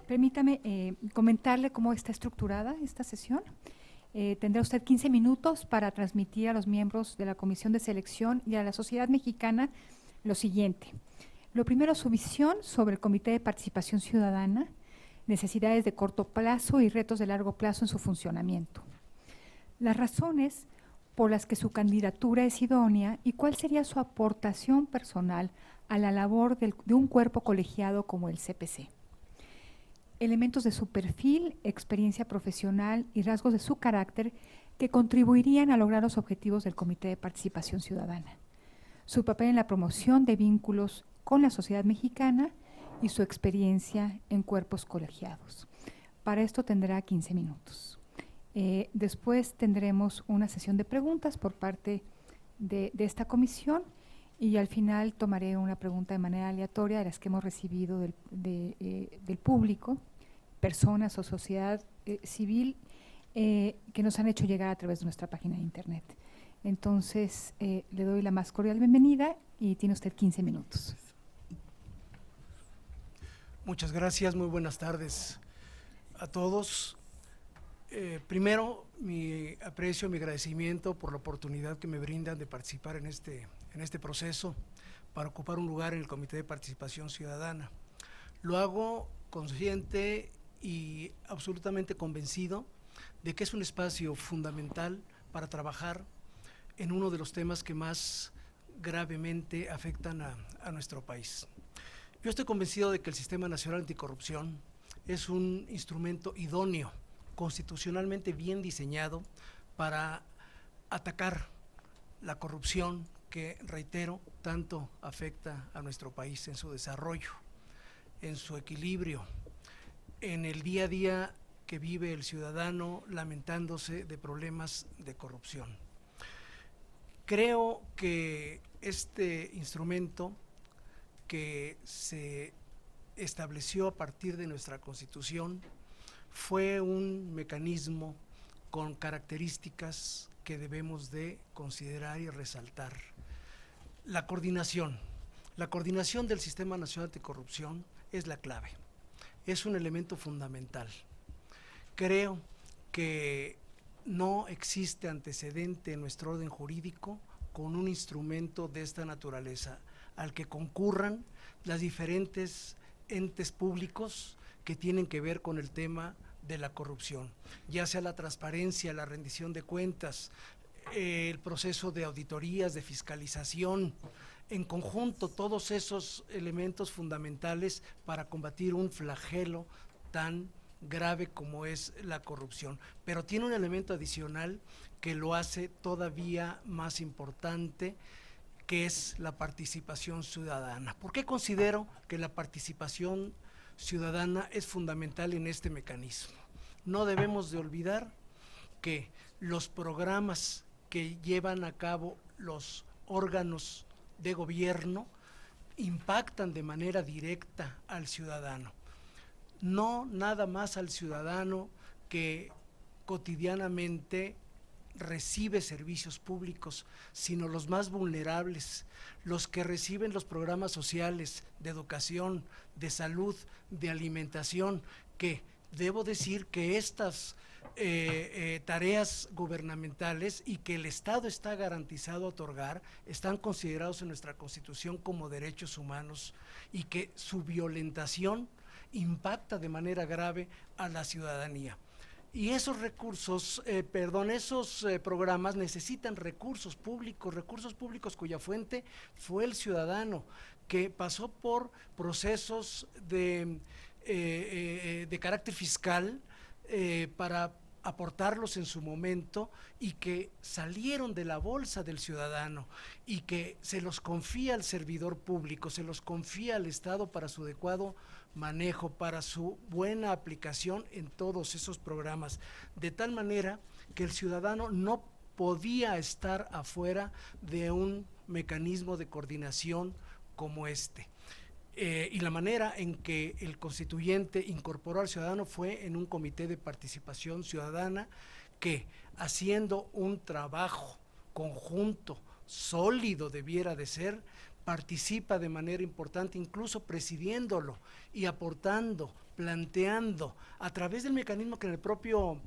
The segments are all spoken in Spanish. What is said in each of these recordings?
Permítame comentarle cómo está estructurada esta sesión. Tendrá usted 15 minutos para transmitir a los miembros de la Comisión de Selección y a la sociedad mexicana lo siguiente. Lo primero, su visión sobre el Comité de Participación Ciudadana, necesidades de corto plazo y retos de largo plazo en su funcionamiento. Las razones por las que su candidatura es idónea y cuál sería su aportación personal a la labor de un cuerpo colegiado como el CPC. Elementos de su perfil, experiencia profesional y rasgos de su carácter que contribuirían a lograr los objetivos del Comité de Participación Ciudadana. Su papel en la promoción de vínculos con la sociedad mexicana y su experiencia en cuerpos colegiados. Para esto tendrá 15 minutos. Después tendremos una sesión de preguntas por parte de esta comisión y al final tomaré una pregunta de manera aleatoria de las que hemos recibido del público, personas o sociedad civil que nos han hecho llegar a través de nuestra página de internet. Entonces, le doy la más cordial bienvenida y tiene usted 15 minutos. Muchas gracias, muy buenas tardes a todos. Primero, mi aprecio, mi agradecimiento por la oportunidad que me brindan de participar en este proceso para ocupar un lugar en el Comité de Participación Ciudadana. Lo hago consciente y absolutamente convencido de que es un espacio fundamental para trabajar en uno de los temas que más gravemente afectan a nuestro país. Yo estoy convencido de que el Sistema Nacional Anticorrupción es un instrumento idóneo, constitucionalmente bien diseñado para atacar la corrupción que, reitero, tanto afecta a nuestro país en su desarrollo, en su equilibrio, en el día a día que vive el ciudadano lamentándose de problemas de corrupción. Creo que este instrumento que se estableció a partir de nuestra Constitución fue un mecanismo con características que debemos de considerar y resaltar. La coordinación del Sistema Nacional Anticorrupción es la clave, es un elemento fundamental. Creo que no existe antecedente en nuestro orden jurídico con un instrumento de esta naturaleza, al que concurran las diferentes entes públicos que tienen que ver con el tema de la corrupción, ya sea la transparencia, la rendición de cuentas, el proceso de auditorías, de fiscalización, en conjunto todos esos elementos fundamentales para combatir un flagelo tan grave como es la corrupción. Pero tiene un elemento adicional que lo hace todavía más importante, que es la participación ciudadana. ¿Por qué considero que la participación ciudadana es fundamental en este mecanismo? No debemos de olvidar que los programas que llevan a cabo los órganos de gobierno impactan de manera directa al ciudadano. No nada más al ciudadano que cotidianamente recibe servicios públicos, sino los más vulnerables, los que reciben los programas sociales de educación, de salud, de alimentación, que debo decir que estas tareas gubernamentales y que el Estado está garantizado a otorgar, están considerados en nuestra Constitución como derechos humanos y que su violentación impacta de manera grave a la ciudadanía. Y esos recursos, esos programas necesitan recursos públicos cuya fuente fue el ciudadano, que pasó por procesos de carácter fiscal para aportarlos en su momento y que salieron de la bolsa del ciudadano y que se los confía al servidor público, se los confía al Estado para su adecuado manejo, para su buena aplicación en todos esos programas, de tal manera que el ciudadano no podía estar afuera de un mecanismo de coordinación como este. y la manera en que el constituyente incorporó al ciudadano fue en un comité de participación ciudadana que, haciendo un trabajo conjunto, sólido debiera de ser, participa de manera importante, incluso presidiéndolo y aportando, planteando, a través del mecanismo que en el propio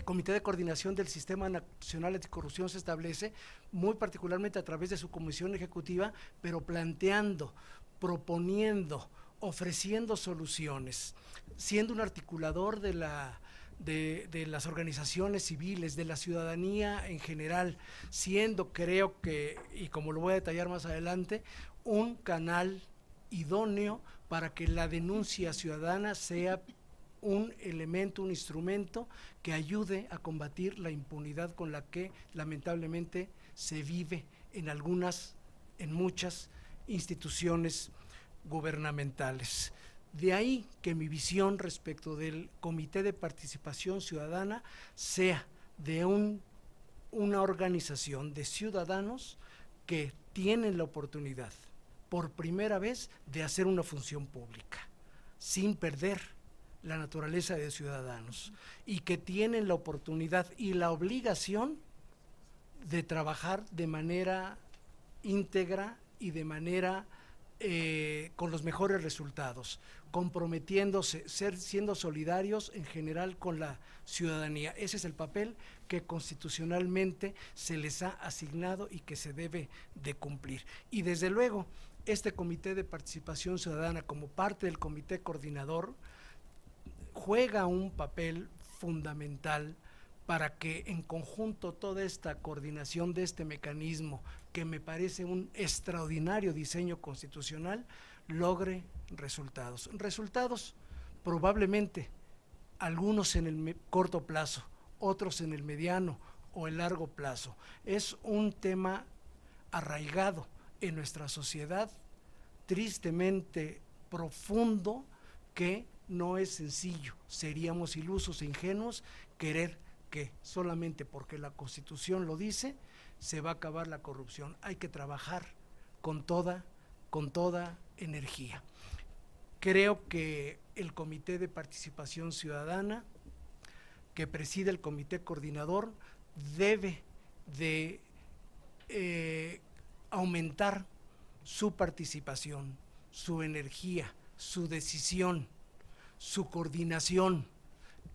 Comité de Coordinación del Sistema Nacional Anticorrupción se establece, muy particularmente a través de su comisión ejecutiva, pero planteando, proponiendo, ofreciendo soluciones, siendo un articulador de las organizaciones civiles, de la ciudadanía en general, siendo, creo que, y como lo voy a detallar más adelante, un canal idóneo para que la denuncia ciudadana sea un elemento, un instrumento que ayude a combatir la impunidad con la que lamentablemente se vive en muchas instituciones gubernamentales. De ahí que mi visión respecto del Comité de Participación Ciudadana sea de una organización de ciudadanos que tienen la oportunidad por primera vez de hacer una función pública, sin perder la naturaleza de ciudadanos, y que tienen la oportunidad y la obligación de trabajar de manera íntegra y de manera con los mejores resultados, comprometiéndose, siendo solidarios en general con la ciudadanía. Ese es el papel que constitucionalmente se les ha asignado y que se debe de cumplir. Y desde luego, este Comité de Participación Ciudadana, como parte del Comité Coordinador, juega un papel fundamental para que en conjunto toda esta coordinación de este mecanismo, que me parece un extraordinario diseño constitucional, logre resultados. Resultados probablemente algunos en el corto plazo, otros en el mediano o el largo plazo. Es un tema arraigado en nuestra sociedad, tristemente profundo, que no es sencillo. Seríamos ilusos e ingenuos querer que solamente porque la Constitución lo dice se va a acabar la corrupción. Hay que trabajar con toda energía. Creo que el Comité de Participación Ciudadana, que preside el Comité Coordinador, debe de aumentar su participación, su energía, su decisión, su coordinación,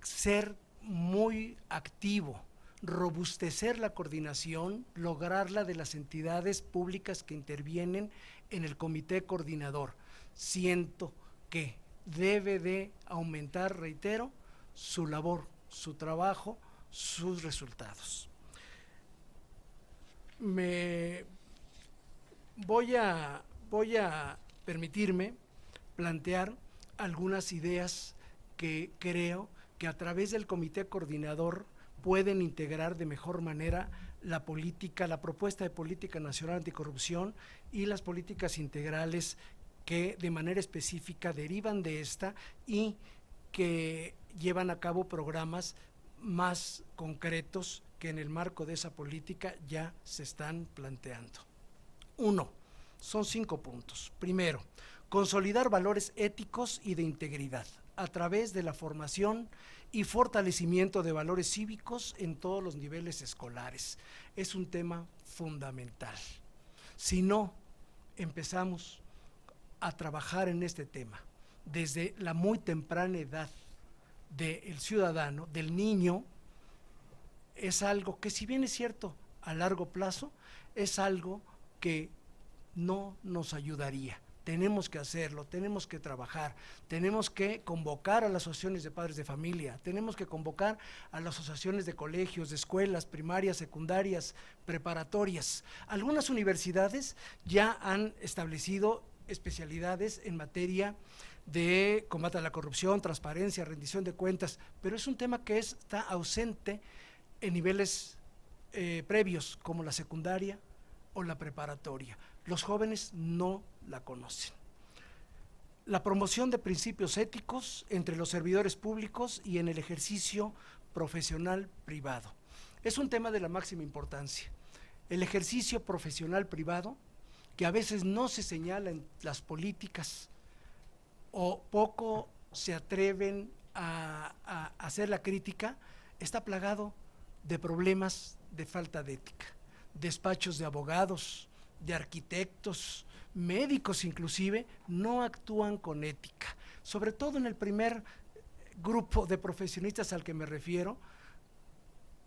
ser muy activo, robustecer la coordinación, lograrla de las entidades públicas que intervienen en el Comité Coordinador. Siento que debe de aumentar, reitero, su labor, su trabajo, sus resultados. Voy a permitirme plantear algunas ideas que creo que a través del Comité Coordinador pueden integrar de mejor manera la política, la propuesta de política nacional anticorrupción y las políticas integrales que de manera específica derivan de esta y que llevan a cabo programas más concretos que en el marco de esa política ya se están planteando. 1. Son 5 puntos. Primero, consolidar valores éticos y de integridad a través de la formación y fortalecimiento de valores cívicos en todos los niveles escolares. Es un tema fundamental. Si no empezamos a trabajar en este tema desde la muy temprana edad del ciudadano, del niño, es algo que, si bien es cierto a largo plazo, es algo que no nos ayudaría. Tenemos que hacerlo, tenemos que trabajar, tenemos que convocar a las asociaciones de padres de familia, tenemos que convocar a las asociaciones de colegios, de escuelas primarias, secundarias, preparatorias. Algunas universidades ya han establecido especialidades en materia de combate a la corrupción, transparencia, rendición de cuentas, pero es un tema que está ausente en niveles previos, como la secundaria o la preparatoria. Los jóvenes no la conocen. La promoción de principios éticos entre los servidores públicos y en el ejercicio profesional privado. Es un tema de la máxima importancia. El ejercicio profesional privado, que a veces no se señala en las políticas o poco se atreven a hacer la crítica, está plagado de problemas de falta de ética. Despachos de abogados, de arquitectos, médicos inclusive, no actúan con ética. Sobre todo en el primer grupo de profesionistas al que me refiero,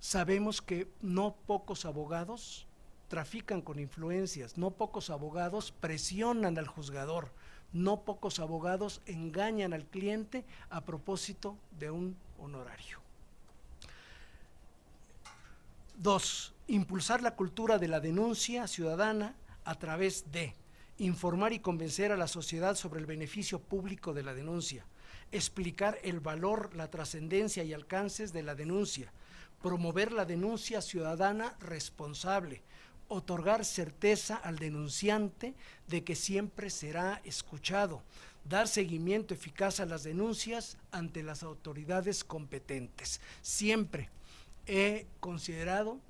sabemos que no pocos abogados trafican con influencias, no pocos abogados presionan al juzgador, no pocos abogados engañan al cliente a propósito de un honorario. 2. Impulsar la cultura de la denuncia ciudadana a través de informar y convencer a la sociedad sobre el beneficio público de la denuncia, explicar el valor, la trascendencia y alcances de la denuncia, promover la denuncia ciudadana responsable, otorgar certeza al denunciante de que siempre será escuchado, dar seguimiento eficaz a las denuncias ante las autoridades competentes. Siempre he considerado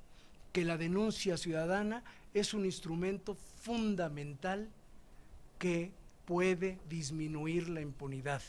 que la denuncia ciudadana es un instrumento fundamental que puede disminuir la impunidad,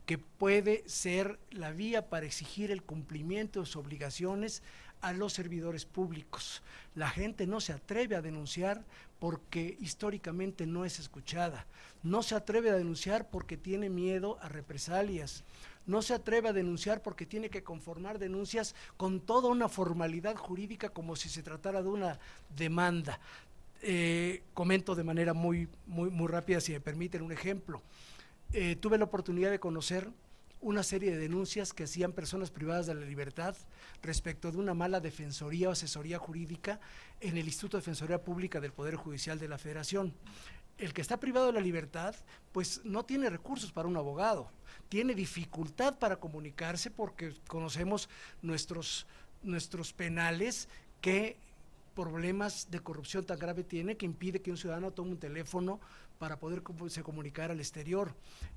que puede ser la vía para exigir el cumplimiento de sus obligaciones a los servidores públicos. La gente no se atreve a denunciar porque históricamente no es escuchada, no se atreve a denunciar porque tiene miedo a represalias, no se atreve a denunciar porque tiene que conformar denuncias con toda una formalidad jurídica como si se tratara de una demanda. Comento de manera muy rápida, si me permiten un ejemplo. Tuve la oportunidad de conocer una serie de denuncias que hacían personas privadas de la libertad respecto de una mala defensoría o asesoría jurídica en el Instituto de Defensoría Pública del Poder Judicial de la Federación. El que está privado de la libertad, pues no tiene recursos para un abogado, tiene dificultad para comunicarse porque conocemos nuestros penales que problemas de corrupción tan grave tiene que impide que un ciudadano tome un teléfono para poder comunicar al exterior,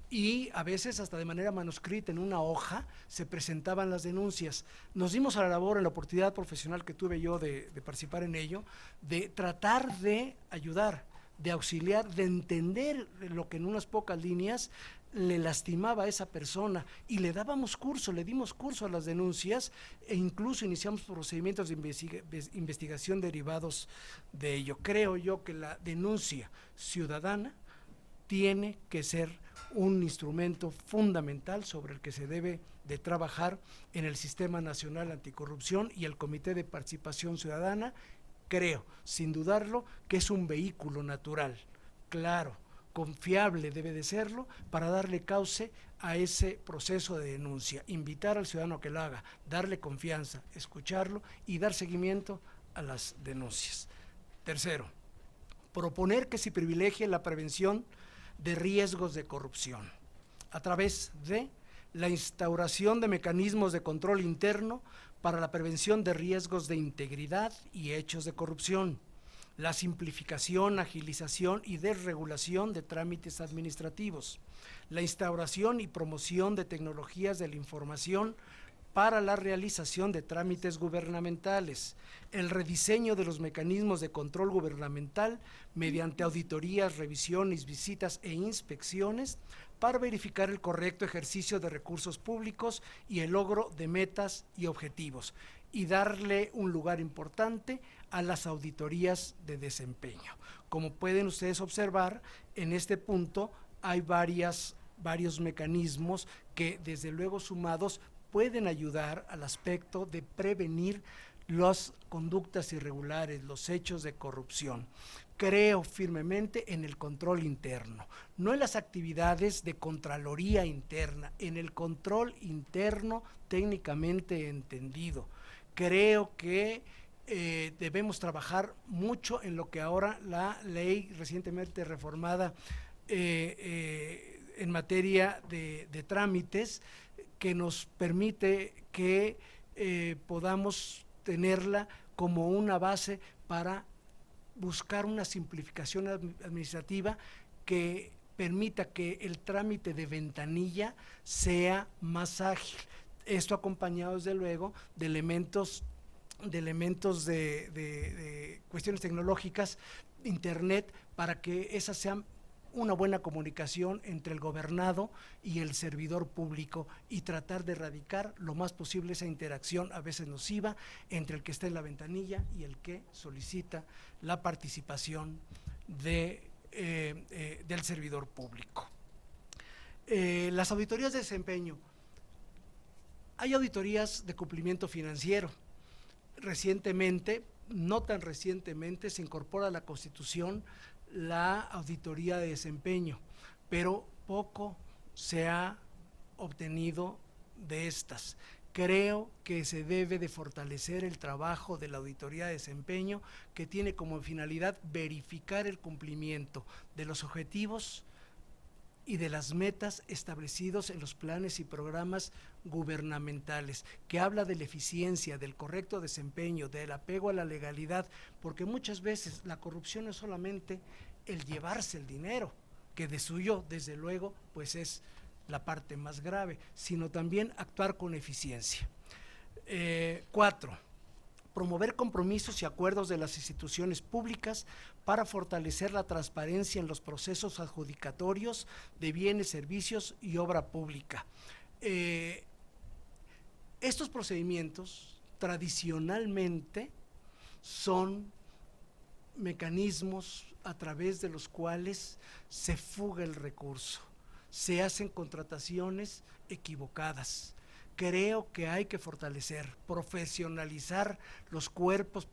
y a veces hasta de manera manuscrita en una hoja se presentaban las denuncias. Nos dimos a la labor, en la oportunidad profesional que tuve yo de participar en ello, de tratar de ayudar, de auxiliar, de entender lo que en unas pocas líneas le lastimaba a esa persona, y le dimos curso a las denuncias, e incluso iniciamos procedimientos de investigación derivados de ello. Creo yo que la denuncia ciudadana tiene que ser un instrumento fundamental sobre el que se debe de trabajar en el Sistema Nacional Anticorrupción, y el Comité de Participación Ciudadana, creo, sin dudarlo, que es un vehículo natural, claro, confiable debe de serlo, para darle cauce a ese proceso de denuncia, invitar al ciudadano a que lo haga, darle confianza, escucharlo y dar seguimiento a las denuncias. 3. Proponer que se privilegie la prevención de riesgos de corrupción a través de la instauración de mecanismos de control interno para la prevención de riesgos de integridad y hechos de corrupción, la simplificación, agilización y desregulación de trámites administrativos, la instauración y promoción de tecnologías de la información para la realización de trámites gubernamentales, el rediseño de los mecanismos de control gubernamental mediante auditorías, revisiones, visitas e inspecciones para verificar el correcto ejercicio de recursos públicos y el logro de metas y objetivos, y darle un lugar importante a las auditorías de desempeño. Como pueden ustedes observar, en este punto hay varios mecanismos que, desde luego sumados, pueden ayudar al aspecto de prevenir las conductas irregulares, los hechos de corrupción. Creo firmemente en el control interno, no en las actividades de contraloría interna, en el control interno técnicamente entendido. Creo que debemos trabajar mucho en lo que ahora la ley recientemente reformada en materia de trámites, que nos permite que podamos tenerla como una base para buscar una simplificación administrativa que permita que el trámite de ventanilla sea más ágil. Esto acompañado, desde luego, de elementos de cuestiones tecnológicas, internet, para que esas sean una buena comunicación entre el gobernado y el servidor público y tratar de erradicar lo más posible esa interacción a veces nociva entre el que está en la ventanilla y el que solicita la participación del servidor público. Las auditorías de desempeño. Hay auditorías de cumplimiento financiero. Recientemente, no tan recientemente, se incorpora a la Constitución la auditoría de desempeño, pero poco se ha obtenido de estas. Creo que se debe de fortalecer el trabajo de la auditoría de desempeño, que tiene como finalidad verificar el cumplimiento de los objetivos y de las metas establecidos en los planes y programas gubernamentales, que habla de la eficiencia, del correcto desempeño, del apego a la legalidad, porque muchas veces la corrupción no es solamente el llevarse el dinero, que de suyo, desde luego, pues es la parte más grave, sino también actuar con eficiencia. 4. Promover compromisos y acuerdos de las instituciones públicas para fortalecer la transparencia en los procesos adjudicatorios de bienes, servicios y obra pública. Estos procedimientos tradicionalmente son mecanismos a través de los cuales se fuga el recurso, se hacen contrataciones equivocadas. Creo que hay que fortalecer, profesionalizar los cuerpos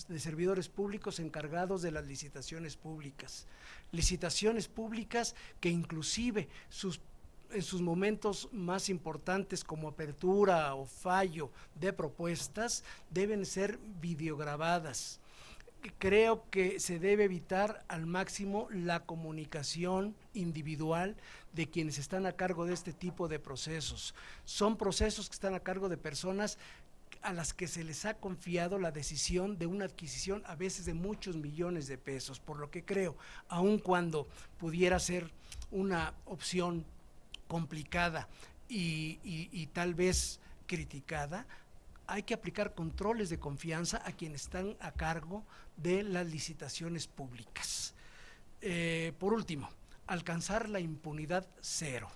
de servidores públicos encargados de las licitaciones públicas que inclusive en sus momentos más importantes como apertura o fallo de propuestas deben ser videograbadas. Creo que se debe evitar al máximo la comunicación individual de quienes están a cargo de este tipo de procesos. Son procesos que están a cargo de personas a las que se les ha confiado la decisión de una adquisición a veces de muchos millones de pesos, por lo que creo, aun cuando pudiera ser una opción complicada y tal vez criticada, hay que aplicar controles de confianza a quienes están a cargo de las licitaciones públicas. Por último, alcanzar la impunidad cero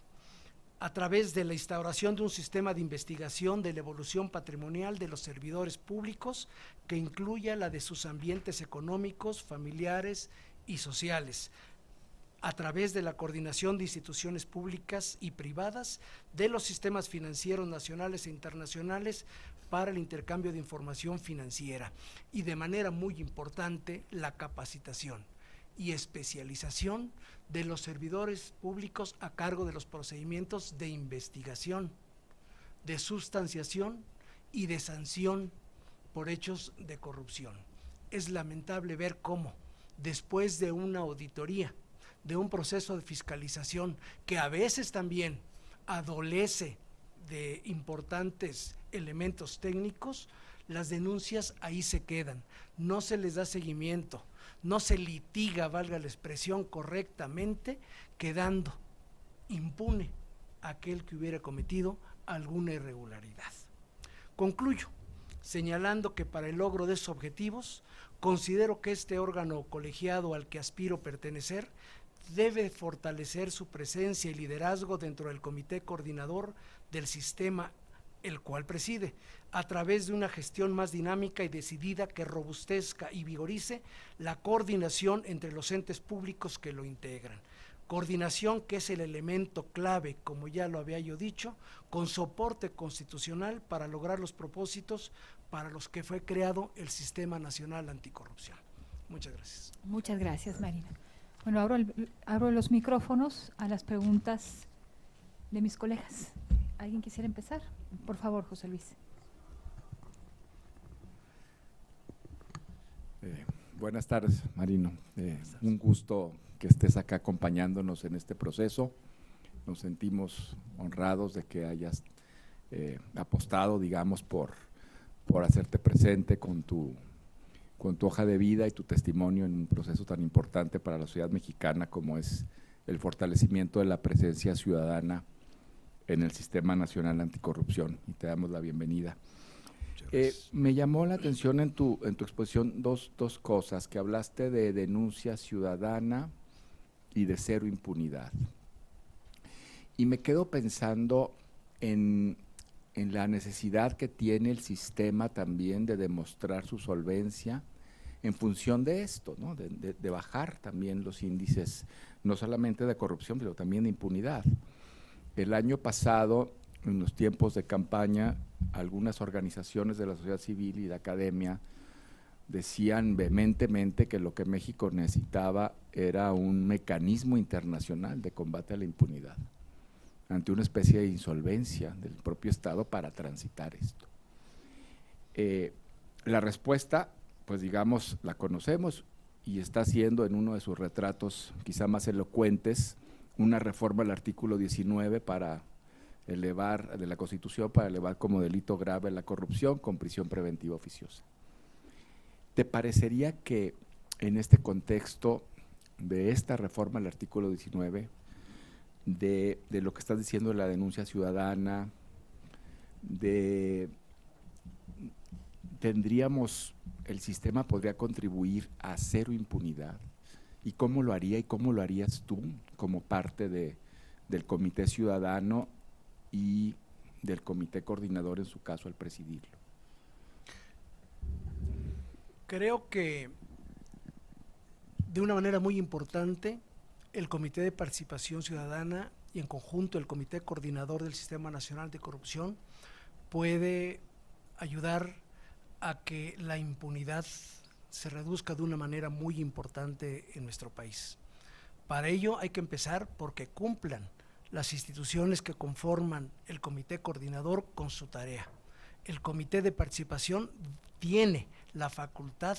a través de la instauración de un sistema de investigación de la evolución patrimonial de los servidores públicos que incluya la de sus ambientes económicos, familiares y sociales, a través de la coordinación de instituciones públicas y privadas, de los sistemas financieros nacionales e internacionales para el intercambio de información financiera y, de manera muy importante, la capacitación y especialización de los servidores públicos a cargo de los procedimientos de investigación, de sustanciación y de sanción por hechos de corrupción. Es lamentable ver cómo, después de una auditoría, de un proceso de fiscalización que a veces también adolece de importantes elementos técnicos, las denuncias ahí se quedan, no se les da seguimiento, no se litiga, valga la expresión, correctamente, quedando impune aquel que hubiera cometido alguna irregularidad. Concluyo señalando que para el logro de esos objetivos, considero que este órgano colegiado al que aspiro pertenecer debe fortalecer su presencia y liderazgo dentro del comité coordinador del sistema, el cual preside, a través de una gestión más dinámica y decidida que robustezca y vigorice la coordinación entre los entes públicos que lo integran. Coordinación que es el elemento clave, como ya lo había yo dicho, con soporte constitucional para lograr los propósitos para los que fue creado el Sistema Nacional Anticorrupción. Muchas gracias. Muchas gracias, Marina. Bueno, abro los micrófonos a las preguntas de mis colegas. ¿Alguien quisiera empezar? Por favor, José Luis. Buenas tardes, Marino. Un gusto que estés acá acompañándonos en este proceso. Nos sentimos honrados de que hayas apostado, digamos, por hacerte presente con tu hoja de vida y tu testimonio en un proceso tan importante para la sociedad mexicana como es el fortalecimiento de la presencia ciudadana en el Sistema Nacional Anticorrupción, y te damos la bienvenida. Me llamó la atención en tu exposición dos cosas, que hablaste de denuncia ciudadana y de cero impunidad. Y me quedo pensando en la necesidad que tiene el sistema también de demostrar su solvencia en función de esto, ¿no? de bajar también los índices, no solamente de corrupción, pero también de impunidad. El año pasado, en los tiempos de campaña, algunas organizaciones de la sociedad civil y de academia decían vehementemente que lo que México necesitaba era un mecanismo internacional de combate a la impunidad, ante una especie de insolvencia del propio Estado para transitar esto. La respuesta, pues digamos, la conocemos y está haciendo en uno de sus retratos quizá más elocuentes una reforma al artículo 19 para elevar, de la Constitución, para elevar como delito grave la corrupción con prisión preventiva oficiosa. ¿Te parecería que en este contexto de esta reforma al artículo 19, de lo que estás diciendo de la denuncia ciudadana, el sistema podría contribuir a cero impunidad? ¿Y cómo lo haría y cómo lo harías tú como parte del Comité Ciudadano y del Comité Coordinador, en su caso, al presidirlo? Creo que de una manera muy importante el Comité de Participación Ciudadana y en conjunto el Comité Coordinador del Sistema Nacional de Corrupción puede ayudar a que la impunidad se reduzca de una manera muy importante en nuestro país. Para ello hay que empezar porque cumplan las instituciones que conforman el Comité Coordinador con su tarea. El Comité de Participación tiene la facultad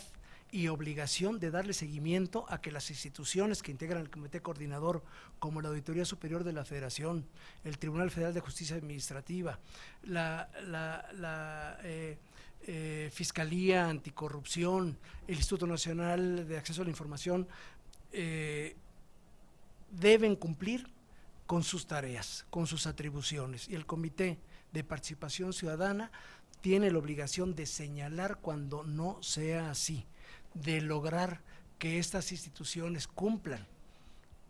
y obligación de darle seguimiento a que las instituciones que integran el Comité Coordinador, como la Auditoría Superior de la Federación, el Tribunal Federal de Justicia Administrativa, la Fiscalía Anticorrupción, el Instituto Nacional de Acceso a la Información, deben cumplir con sus tareas, con sus atribuciones, y el Comité de Participación Ciudadana tiene la obligación de señalar cuando no sea así, de lograr que estas instituciones cumplan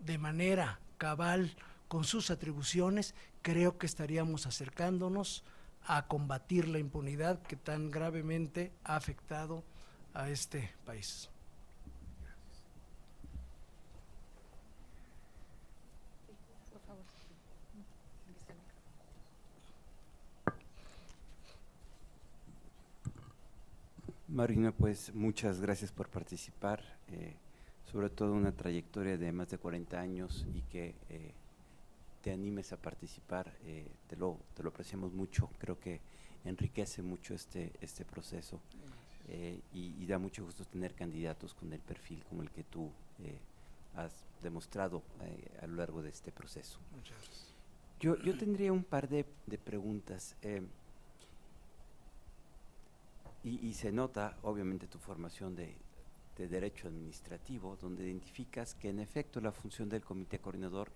de manera cabal con sus atribuciones. Creo que estaríamos acercándonos a combatir la impunidad que tan gravemente ha afectado a este país. Marina, pues muchas gracias por participar, sobre todo una trayectoria de más de 40 años y que te animes a participar, te lo apreciamos mucho. Creo que enriquece mucho este proceso y da mucho gusto tener candidatos con el perfil como el que tú has demostrado a lo largo de este proceso. Muchas gracias. Yo tendría un par de preguntas. Y se nota, obviamente, tu formación de Derecho Administrativo, donde identificas que, en efecto, la función del Comité Coordinador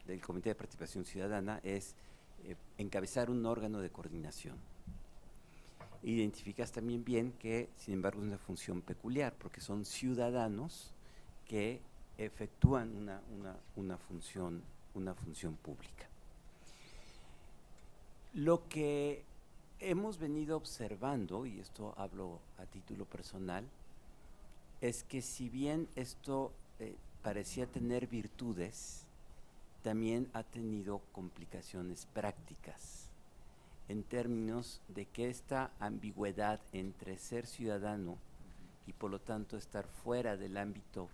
del Comité de Participación Ciudadana es encabezar un órgano de coordinación. Identificas también bien que, sin embargo, es una función peculiar, porque son ciudadanos que efectúan una función pública. Lo que hemos venido observando, y esto hablo a título personal, es que si bien esto parecía tener virtudes, también ha tenido complicaciones prácticas, en términos de que esta ambigüedad entre ser ciudadano y por lo tanto estar fuera del ámbito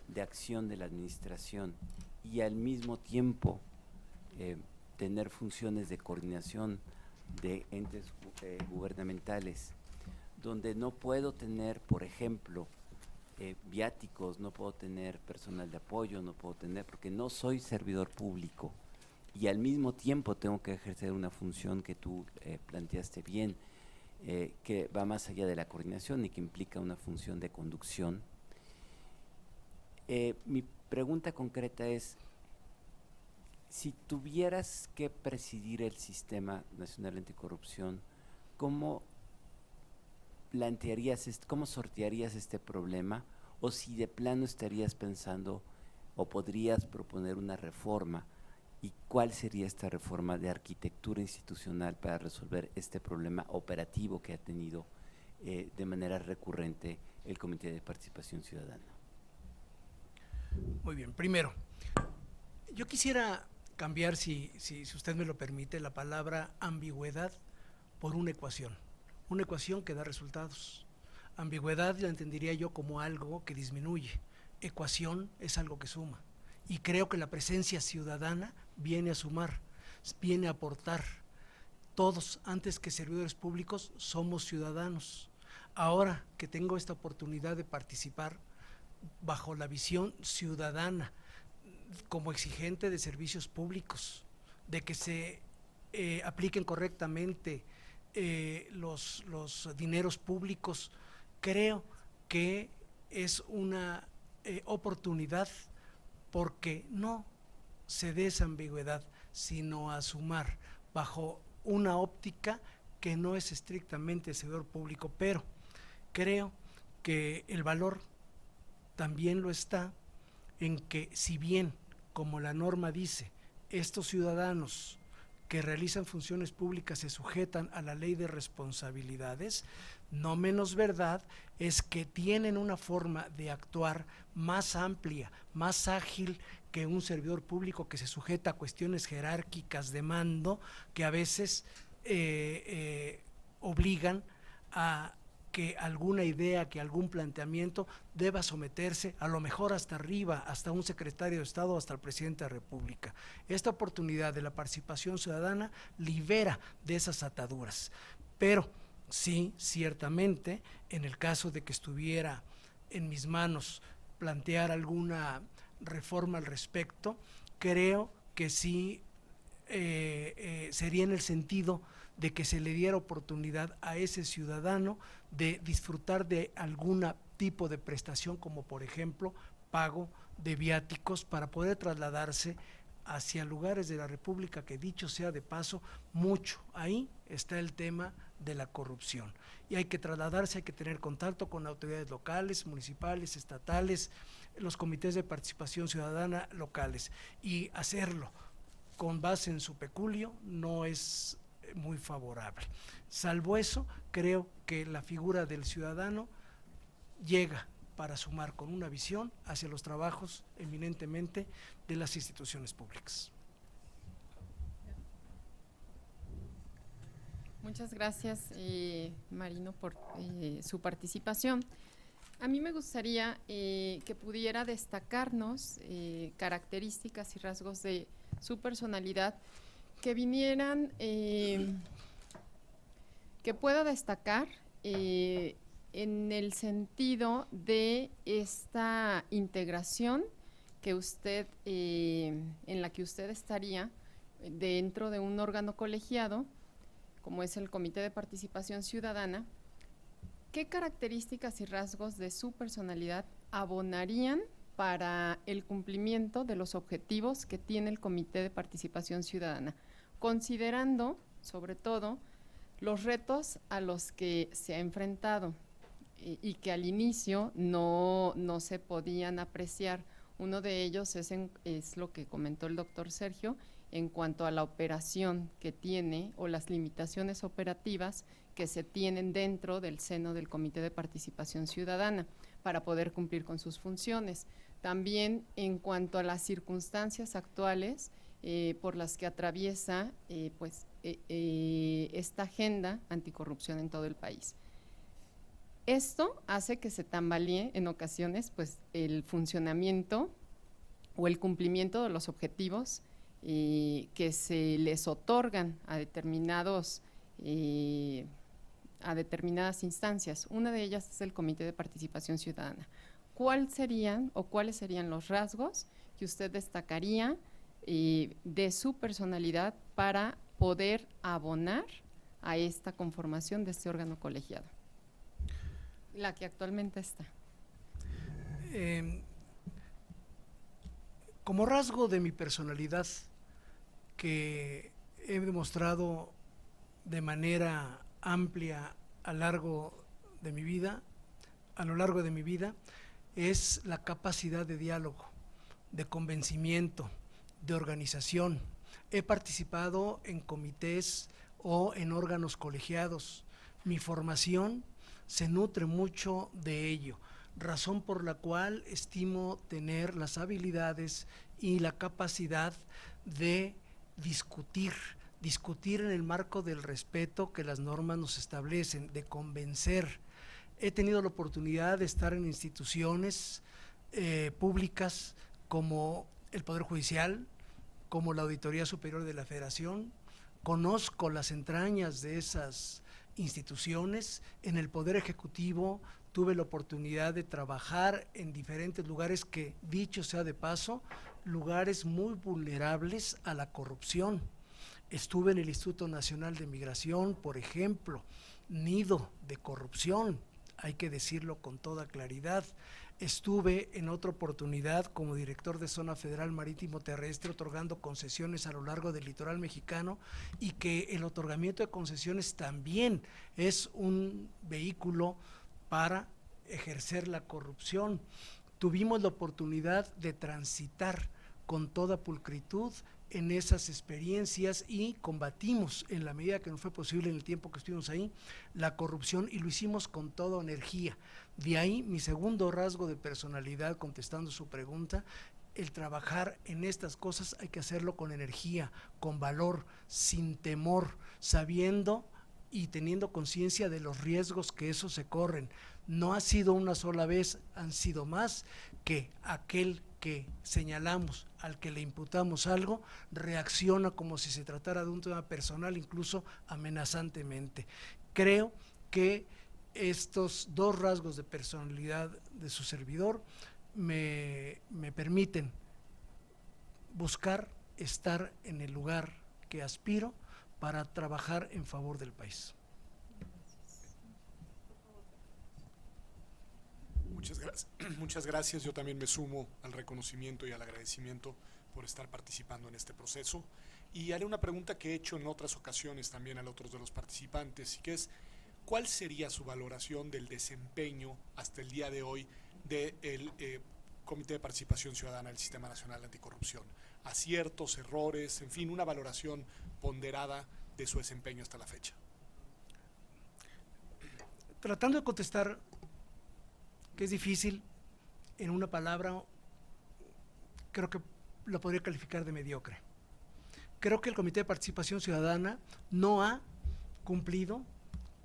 de acción de la administración y al mismo tiempo tener funciones de coordinación de entes gubernamentales, donde no puedo tener, por ejemplo, viáticos, no puedo tener personal de apoyo, no puedo tener, porque no soy servidor público y al mismo tiempo tengo que ejercer una función que tú planteaste bien, que va más allá de la coordinación y que implica una función de conducción. Mi pregunta concreta es: si tuvieras que presidir el Sistema Nacional Anticorrupción, ¿cómo plantearías, cómo sortearías este problema? o si de plano estarías pensando o podrías proponer una reforma, y cuál sería esta reforma de arquitectura institucional para resolver este problema operativo que ha tenido de manera recurrente el Comité de Participación Ciudadana. Muy bien, primero, yo quisiera cambiar, si usted me lo permite, la palabra ambigüedad por una ecuación que da resultados. Ambigüedad la entendería yo como algo que disminuye, ecuación es algo que suma, y creo que la presencia ciudadana viene a sumar, viene a aportar. Todos, antes que servidores públicos, somos ciudadanos. Ahora que tengo esta oportunidad de participar bajo la visión ciudadana, como exigente de servicios públicos, de que se apliquen correctamente los dineros públicos, creo que es una oportunidad, porque no se dé esa ambigüedad, sino a sumar bajo una óptica que no es estrictamente servidor público, pero creo que el valor también lo está en que, si bien, como la norma dice, estos ciudadanos que realizan funciones públicas se sujetan a la ley de responsabilidades, no menos verdad es que tienen una forma de actuar más amplia, más ágil que un servidor público que se sujeta a cuestiones jerárquicas de mando que a veces obligan a que alguna idea, que algún planteamiento deba someterse a lo mejor hasta arriba, hasta un secretario de Estado, hasta el presidente de la República. Esta oportunidad de la participación ciudadana libera de esas ataduras, pero sí, ciertamente, en el caso de que estuviera en mis manos plantear alguna reforma al respecto, creo que sí sería en el sentido de que se le diera oportunidad a ese ciudadano de disfrutar de algún tipo de prestación, como por ejemplo pago de viáticos para poder trasladarse hacia lugares de la República, que dicho sea de paso, mucho ahí está el tema de la corrupción, y hay que trasladarse, hay que tener contacto con autoridades locales, municipales, estatales, los comités de participación ciudadana locales, y hacerlo con base en su peculio no es muy favorable. Salvo eso, creo que la figura del ciudadano llega para sumar con una visión hacia los trabajos eminentemente de las instituciones públicas. Muchas gracias, Marino, por su participación. A mí me gustaría que pudiera destacarnos características y rasgos de su personalidad que vinieran, que pueda destacar en el sentido de esta integración que usted, en la que usted estaría dentro de un órgano colegiado, como es el Comité de Participación Ciudadana. ¿Qué características y rasgos de su personalidad abonarían para el cumplimiento de los objetivos que tiene el Comité de Participación Ciudadana, considerando, sobre todo, los retos a los que se ha enfrentado y que al inicio no se podían apreciar? Uno de ellos es lo que comentó el doctor Sergio, en cuanto a la operación que tiene o las limitaciones operativas que se tienen dentro del seno del Comité de Participación Ciudadana para poder cumplir con sus funciones. También en cuanto a las circunstancias actuales por las que atraviesa esta agenda anticorrupción en todo el país. Esto hace que se tambalee en ocasiones el funcionamiento o el cumplimiento de los objetivos que se les otorgan a determinadas instancias. Una de ellas es el Comité de Participación Ciudadana. ¿Cuáles serían los rasgos que usted destacaría de su personalidad para poder abonar a esta conformación de este órgano colegiado, la que actualmente está? Como rasgo de mi personalidad, que he demostrado de manera amplia a lo largo de mi vida, es la capacidad de diálogo, de convencimiento, de organización. He participado en comités o en órganos colegiados. Mi formación se nutre mucho de ello, razón por la cual estimo tener las habilidades y la capacidad de discutir en el marco del respeto que las normas nos establecen, de convencer. He tenido la oportunidad de estar en instituciones públicas como el Poder Judicial, como la Auditoría Superior de la Federación. Conozco las entrañas de esas instituciones. En el Poder Ejecutivo tuve la oportunidad de trabajar en diferentes lugares que, dicho sea de paso, lugares muy vulnerables a la corrupción. Estuve en el Instituto Nacional de Migración, por ejemplo, nido de corrupción, hay que decirlo con toda claridad. Estuve en otra oportunidad como director de Zona Federal Marítimo Terrestre otorgando concesiones a lo largo del litoral mexicano, y que el otorgamiento de concesiones también es un vehículo para ejercer la corrupción. Tuvimos la oportunidad de transitar con toda pulcritud en esas experiencias y combatimos en la medida que nos fue posible en el tiempo que estuvimos ahí la corrupción, y lo hicimos con toda energía. De ahí mi segundo rasgo de personalidad, contestando su pregunta: el trabajar en estas cosas hay que hacerlo con energía, con valor, sin temor, sabiendo y teniendo conciencia de los riesgos que eso se corren. No ha sido una sola vez, han sido más, que aquel que señalamos, al que le imputamos algo, reacciona como si se tratara de un tema personal, incluso amenazantemente. Creo que estos dos rasgos de personalidad de su servidor me permiten buscar estar en el lugar que aspiro para trabajar en favor del país. Muchas gracias. Yo también me sumo al reconocimiento y al agradecimiento por estar participando en este proceso. Y haré una pregunta que he hecho en otras ocasiones también a otros de los participantes, y que es: ¿cuál sería su valoración del desempeño hasta el día de hoy del Comité de Participación Ciudadana del Sistema Nacional Anticorrupción? Aciertos, errores, en fin, una valoración ponderada de su desempeño hasta la fecha. Tratando de contestar, que es difícil, en una palabra, creo que lo podría calificar de mediocre. Creo que el Comité de Participación Ciudadana no ha cumplido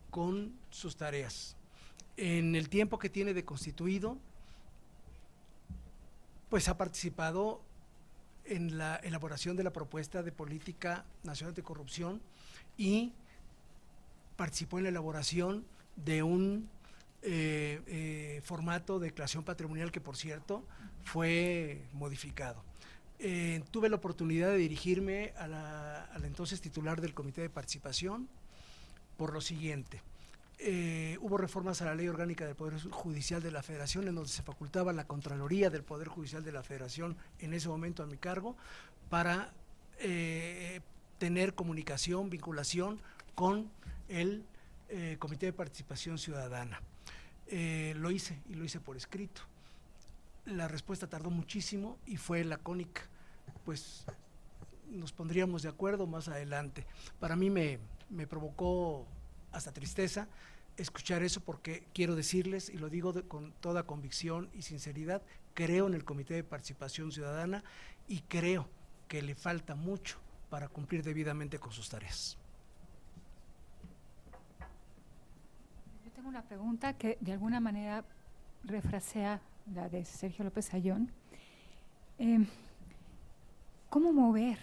con sus tareas. En el tiempo que tiene de constituido, pues ha participado en la elaboración de la propuesta de política nacional de corrupción y participó en la elaboración de un formato de declaración patrimonial que, por cierto, fue modificado. Tuve la oportunidad de dirigirme a la entonces titular del Comité de Participación por lo siguiente: hubo reformas a la Ley Orgánica del Poder Judicial de la Federación, en donde se facultaba la Contraloría del Poder Judicial de la Federación, en ese momento a mi cargo, para tener comunicación, vinculación con el Comité de Participación Ciudadana. Lo hice, y lo hice por escrito. La respuesta tardó muchísimo y fue lacónica, pues nos pondríamos de acuerdo más adelante. Para mí me provocó hasta tristeza escuchar eso, porque quiero decirles, y lo digo con toda convicción y sinceridad, creo en el Comité de Participación Ciudadana y creo que le falta mucho para cumplir debidamente con sus tareas. Yo tengo una pregunta que de alguna manera refrasea la de Sergio López Ayllón. ¿Cómo mover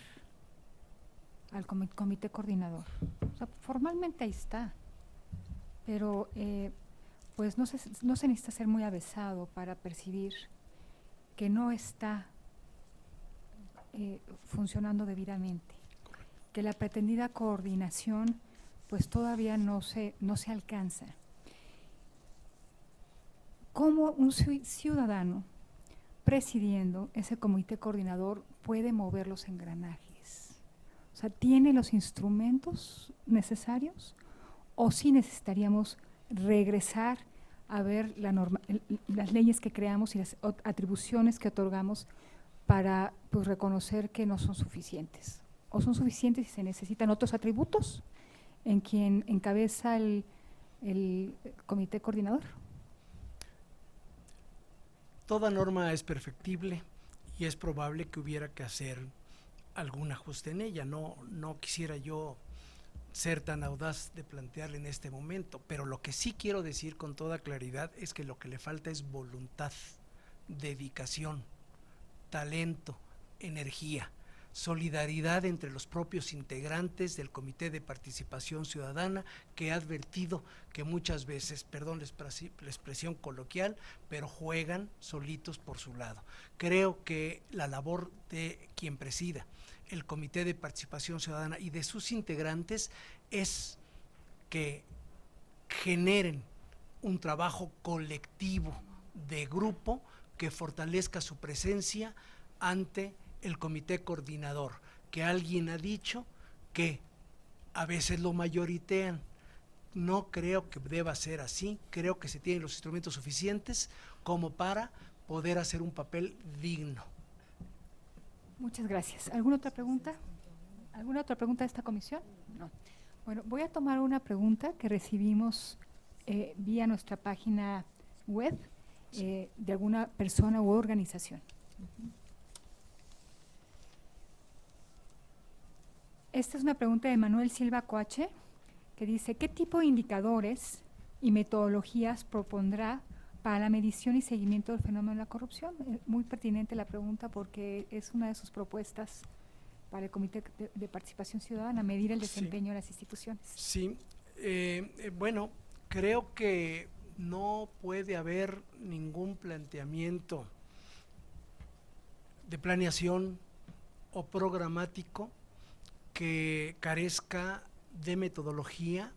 al comité coordinador? O sea, formalmente ahí está, pero pues no se necesita ser muy avesado para percibir que no está funcionando debidamente, que la pretendida coordinación pues todavía no se alcanza. ¿Cómo un ciudadano presidiendo ese comité coordinador puede mover los engranajes? O sea, ¿tiene los instrumentos necesarios o sí necesitaríamos regresar a ver las leyes que creamos y las atribuciones que otorgamos para pues, reconocer que no son suficientes. O son suficientes y se necesitan otros atributos en quien encabeza el comité coordinador. Toda norma es perfectible y es probable que hubiera que hacer algún ajuste en ella. No quisiera yo ser tan audaz de plantearle en este momento, pero lo que sí quiero decir con toda claridad es que lo que le falta es voluntad, dedicación, talento, energía, solidaridad entre los propios integrantes del Comité de Participación Ciudadana, que he advertido que muchas veces, perdón la expresión coloquial, pero juegan solitos por su lado. Creo que la labor de quien presida el Comité de Participación Ciudadana y de sus integrantes es que generen un trabajo colectivo de grupo que fortalezca su presencia ante el comité coordinador, que alguien ha dicho que a veces lo mayoritean. No creo que deba ser así, creo que se tienen los instrumentos suficientes como para poder hacer un papel digno. Muchas gracias. ¿Alguna otra pregunta? ¿Alguna otra pregunta de esta comisión? No. Bueno, voy a tomar una pregunta que recibimos vía nuestra página web de alguna persona u organización. Esta es una pregunta de Manuel Silva Coache, que dice, ¿qué tipo de indicadores y metodologías propondrá para la medición y seguimiento del fenómeno de la corrupción? Muy pertinente la pregunta porque es una de sus propuestas para el Comité de Participación Ciudadana, medir el desempeño de las instituciones. Sí, bueno, creo que no puede haber ningún planteamiento de planeación o programático que carezca de metodología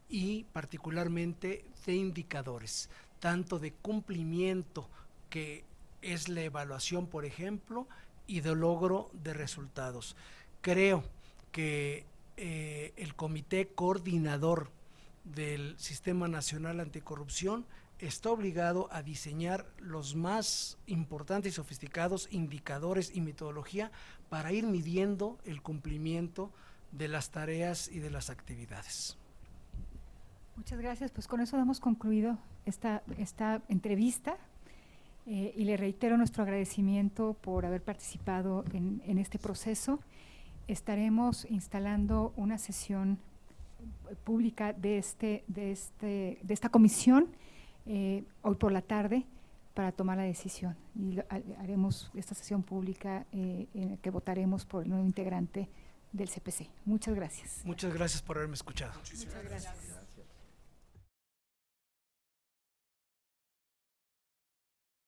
y particularmente de indicadores, tanto de cumplimiento, que es la evaluación, por ejemplo, y de logro de resultados. Creo que el Comité Coordinador del Sistema Nacional Anticorrupción está obligado a diseñar los más importantes y sofisticados indicadores y metodología para ir midiendo el cumplimiento de las tareas y de las actividades. Muchas gracias. Pues con eso hemos concluido esta entrevista y le reitero nuestro agradecimiento por haber participado en este proceso. Estaremos instalando una sesión pública de esta comisión hoy por la tarde para tomar la decisión y haremos esta sesión pública en la que votaremos por el nuevo integrante del CPC. Muchas gracias. Muchas gracias por haberme escuchado. Muchísimas Muchas gracias.